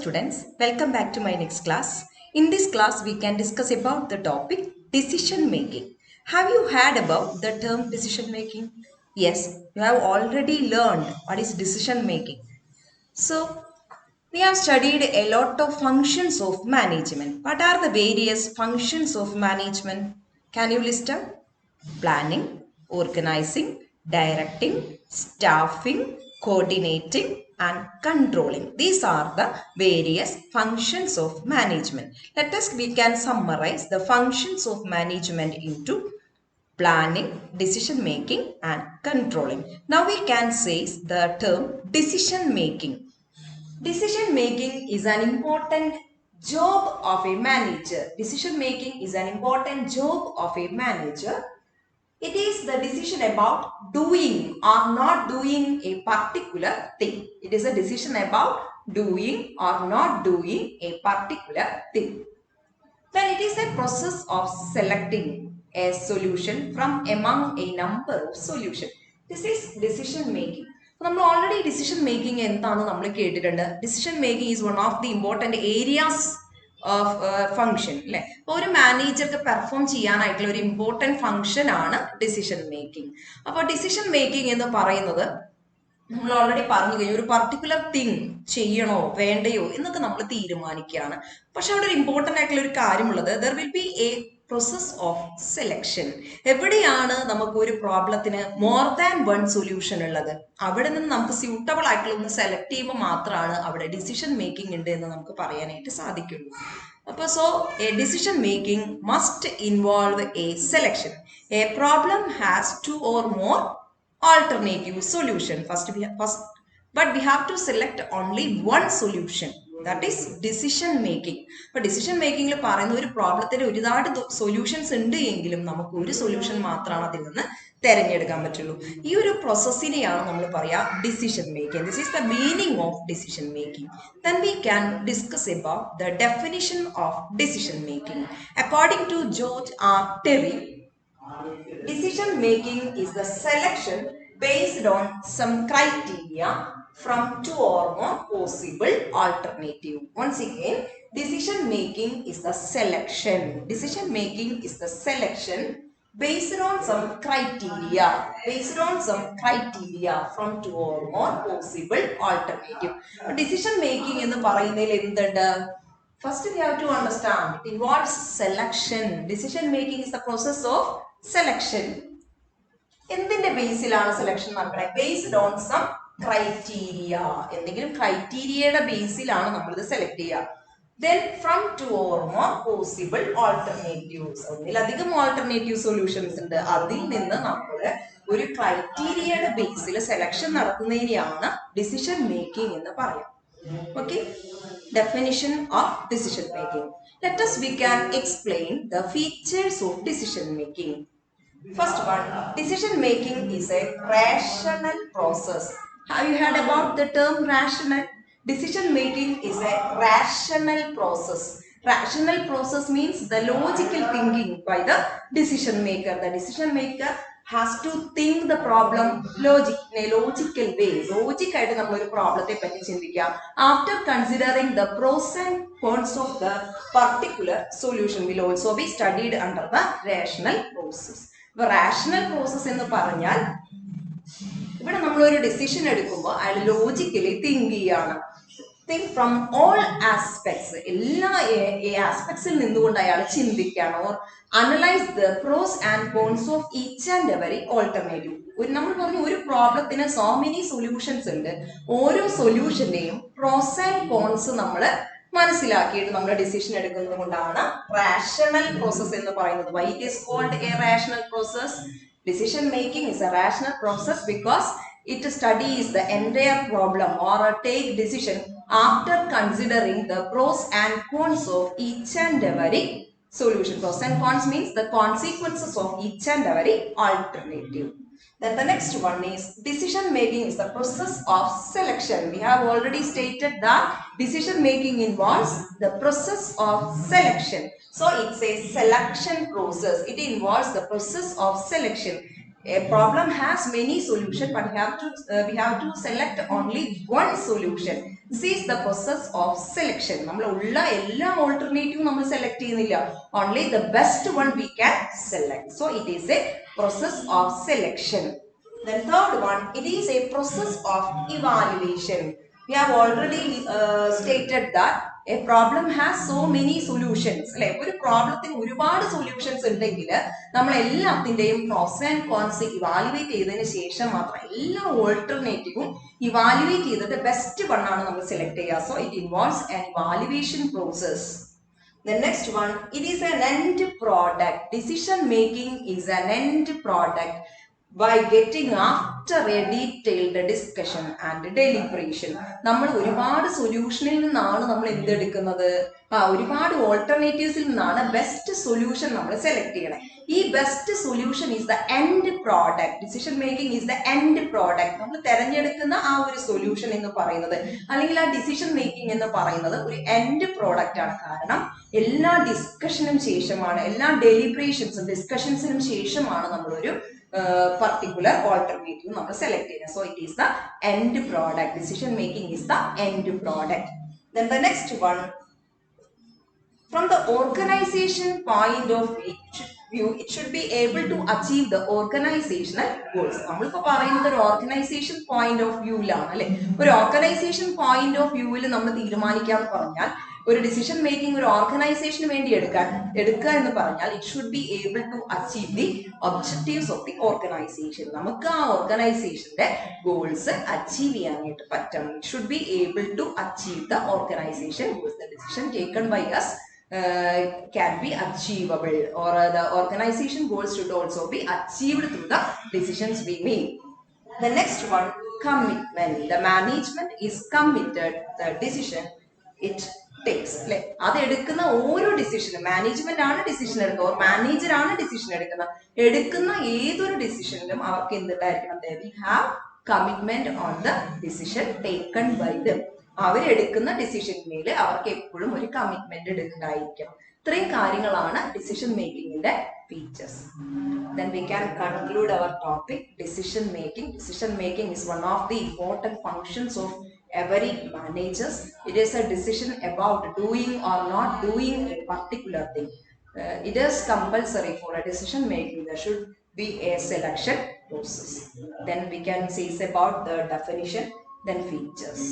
students, welcome back to my next class. In this class, we can discuss about the topic decision making. Have you heard about the term decision making? Yes, you have already learned what is decision making. So, we have studied a lot of functions of management. What are the various functions of management? Can you list them? Planning, organizing, directing, staffing, coordinating, and controlling. These are the various functions of management. We can summarize the functions of management into planning, decision making, and controlling. Now we can say the term decision making. Decision making is an important job of a manager. Decision making is an important job of a manager. It is the decision about doing or not doing a particular thing. It is a decision about doing or not doing a particular thing. Then it is a process of selecting a solution from among a number of solutions. This is decision making. നമ്മൾ already decision making എന്താണ് നമ്മൾ കേട്ടിട്ടുണ്ട്. Decision making is one of the important areas of function അല്ലെ. അപ്പോൾ ഒരു മാനേജർക്ക് perform ചെയ്യാനായിട്ടുള്ള ഒരു ഇമ്പോർട്ടൻറ്റ് ഫംഗ്ഷൻ ആണ് ഡിസിഷൻ മേക്കിംഗ്. അപ്പോൾ ഡിസിഷൻ മേക്കിംഗ് എന്ന് പറയുന്നത് നമ്മൾ ഓൾറെഡി പറഞ്ഞു കഴിഞ്ഞു, ഒരു പർട്ടിക്കുലർ തിങ് ചെയ്യണോ വേണ്ടയോ എന്നൊക്കെ നമ്മൾ തീരുമാനിക്കുകയാണ്. പക്ഷെ അവിടെ ഒരു ഇമ്പോർട്ടൻ്റ് ആയിട്ടുള്ള ഒരു കാര്യമുള്ളത്, there will be a process of selection. എവിടെയാണ് നമുക്ക് ഒരു പ്രോബ്ലത്തിന് മോർ ദാൻ വൺ സൊല്യൂഷൻ ഉള്ളത്, അവിടെ നിന്ന് നമുക്ക് സ്യൂട്ടബിൾ ആയിട്ടുള്ള ഒന്ന് സെലക്ട് ചെയ്യുമ്പോൾ മാത്രമാണ് അവിടെ ഡിസിഷൻ മേക്കിംഗ് ഉണ്ട് എന്ന് നമുക്ക് പറയാനായിട്ട് സാധിക്കുള്ളൂ. അപ്പോൾ A decision making must involve A selection. A problem has two or more alternative solution. But we have to select only one solution. That is decision making. But decision making il parayna oru problemthinte ഒരുപാട് solutions ഉണ്ട് എങ്കിലും നമുക്ക് ഒരു solution മാത്രമാണ് അതിൽ നിന്ന് തിരഞ്ഞെടുക്കാൻ പറ്റുള്ളൂ. ഈ ഒരു പ്രോസസ്സിനെയാണ് നമ്മൾ പറയാ decision making. This is the meaning of decision making. Then we can discuss about the definition of decision making. According to George R. Terry, decision making is the selection based on some criteria from two or more possible alternative. Once again, decision making is the selection. Decision making is the selection based on some criteria. Based on some criteria from two or more possible alternative. Decision making എന്ന് പറയുന്നതിൽ എന്തുണ്ട്? First we have to understand it involves selection. Decision making is the process of selection. എന്തിന്റെ ബേസിലാണ് selection നടക്കുന്നത്? Based on some criteria. എന്തെങ്കിലും ക്രൈറ്റീരിയയുടെ ബേസിലാണ് നമ്മൾ ഇത് സെലക്ട് ചെയ്യുക. Then from two or more possible alternatives. ഒന്നിലധികം ഓൾട്ടർനേറ്റീവ് സൊല്യൂഷൻസ് ഉണ്ട്. അതിൽ നിന്ന് നമ്മൾ ഒരു ക്രൈറ്റീരിയയുടെ ബേസിൽ സെലക്ഷൻ നടത്തുന്നതിനെയാണ് ഡിസിഷൻ മേക്കിംഗ് എന്ന് പറയാം. Okay, definition of decision making. We can explain the features of decision making. First one, decision making is a rational process. Have you heard about the term rational? Decision making is a rational process. Rational process means the logical thinking by the decision maker. The decision maker has to think the problem in a logical way. Logic ആയിട്ട് നമ്മൾ ഒരു പ്രോബ്ലത്തെ പറ്റി ചിന്തിക്കാം. After considering the pros and cons of the particular solution will also be studied under the rational process. അപ്പോൾ rational process എന്ന് പറഞ്ഞാൽ ഇവിടെ നമ്മൾ ഒരു ഡിസിഷൻ എടുക്കുമ്പോൾ അയാൾ ലോജിക്കലി തിങ്ക് ചെയ്യാണ്. തിങ്ക് ഫ്രം ഓൾ ആസ്പെക്ട്സ്, എല്ലാ ആസ്പെക്ട്സിൽ നിന്നുകൊണ്ട് അയാൾ ചിന്തിക്കുകയാണ്. Or analyse the pros and cons of each and every alternative. നമ്മൾ പറഞ്ഞു ഒരു പ്രോബ്ലത്തിന് സോ മെനി സൊല്യൂഷൻസ് ഉണ്ട്. ഓരോ സൊല്യൂഷന്റെയും പ്രോസ് ആൻഡ് കോൺസ് നമ്മൾ മനസ്സിലാക്കിയിട്ട് നമ്മൾ ഡിസിഷൻ എടുക്കുന്നത് കൊണ്ടാണ് റാഷണൽ പ്രോസസ് എന്ന് പറയുന്നത്. Why it is called a rational process? Decision making is a rational process because it studies the entire problem or take decision after considering the pros and cons of each and every solution. Pros and cons means the consequences of each and every alternative. Then the next one is decision making is the process of selection. We have already stated that decision making involves the process of selection. So it's a selection process. It involves the process of selection. A problem has many solutions, but we have to select only one solution. This is the process of selection. നമ്മൾ ഉള്ള എല്ലാ ഓൾട്ടർനേറ്റീവും നമ്മൾ select ചെയ്യുന്നില്ല. Only the best one we can select. So it is a process of selection. Then third one, it is a process of evaluation. We have already stated that a problem has so many solutions. അല്ലെ, ഒരു പ്രോബ്ലത്തിന് ഒരുപാട് solutions ഉണ്ടെങ്കിൽ നമ്മൾ എല്ലാത്തിന്റെയും പ്രോസ് and cons evaluate ചെയ്തതിന് ശേഷം മാത്രം എല്ലാ ഓൾട്ടർനേറ്റീവും ഇവാലുവേറ്റ് ചെയ്തിട്ട് ബെസ്റ്റ് വൺ ആണ് നമ്മൾ സെലക്ട് ചെയ്യുക. So it involves an evaluation process. The next one, it is an end product. Decision making is an end product by getting after a detailed discussion and deliberation. നമ്മൾ ഒരുപാട് സൊല്യൂഷനിൽ നിന്നാണ് നമ്മൾ എന്തെടുക്കുന്നത്, ഒരുപാട് ഓൾട്ടർനേറ്റീവ്സിൽ നിന്നാണ് ബെസ്റ്റ് സൊല്യൂഷൻ നമ്മൾ select ചെയ്യണം. ഈ best solution is the end product. Decision making is the end product. നമ്മൾ തിരഞ്ഞെടുക്കുന്ന ആ ഒരു സൊല്യൂഷൻ എന്ന് പറയുന്നത്, അല്ലെങ്കിൽ ആ ഡിസിഷൻ മേക്കിംഗ് എന്ന് പറയുന്നത് ഒരു എൻഡ് പ്രോഡക്റ്റ് ആണ്. കാരണം എല്ലാ ഡിസ്കഷനും ശേഷമാണ്, എല്ലാ ഡെലിബ്രേഷൻസും ഡിസ്കഷൻസിനും ശേഷമാണ് നമ്മളൊരു particular alternative നമ്മൾ select ചെയ്യുന്നത്. So it is the end product. Decision making is the end product. Then the next one, from the organization point of view, it should be able to achieve the organizational goals. നമ്മളിപ്പോൾ പറയുന്നത് ഒരു organisation point of വ്യൂവിലാണ് അല്ലെ. ഒരു organisation point of വ്യൂവിൽ നമ്മൾ തീരുമാനിക്കാന്ന് പറഞ്ഞാൽ, ഒരു decision making ഒരു ഓർഗനൈസേഷന് വേണ്ടി എടുക്കുക എന്ന് പറഞ്ഞാൽ, it should be able to achieve the objectives of the organisation. നമുക്ക് ആ ഓർഗനൈസേഷന്റെ ഗോൾസ് അച്ചീവ് ചെയ്യാനായിട്ട് പറ്റണം. It should be able to achieve the organisation goals. The decision taken by us can be achievable, or the organization goals should also be achieved through the decisions we make. The next one, commitment. The management is committed the decision it takes. അത് എടുക്കുന്ന ഓരോ ഡിസിഷനും management ആണ് decision എടുക്കുക, or manager ആണ് decision എടുക്കുന്ന ഏതൊരു ഡിസിഷനിലും അവർക്ക് എന്തുണ്ടായിരിക്കണം? They will have commitment on the decision taken by them. അവരെടുക്കുന്ന ഡിസിഷനിൽ അവർക്ക് എപ്പോഴും ഒരു കമ്മിറ്റ്മെന്റ് ഉണ്ടായിരിക്കണം. ഇത്രയും കാര്യങ്ങളാണ് ഡിസിഷൻ മേക്കിങ്ങിന്റെ features. Then we can conclude our topic, decision making. Decision making is one of the important functions of every managers. It is a decision about doing or not doing a particular thing. It is compulsory for a decision making. There should be a selection process. Then we can say about the definition, then features.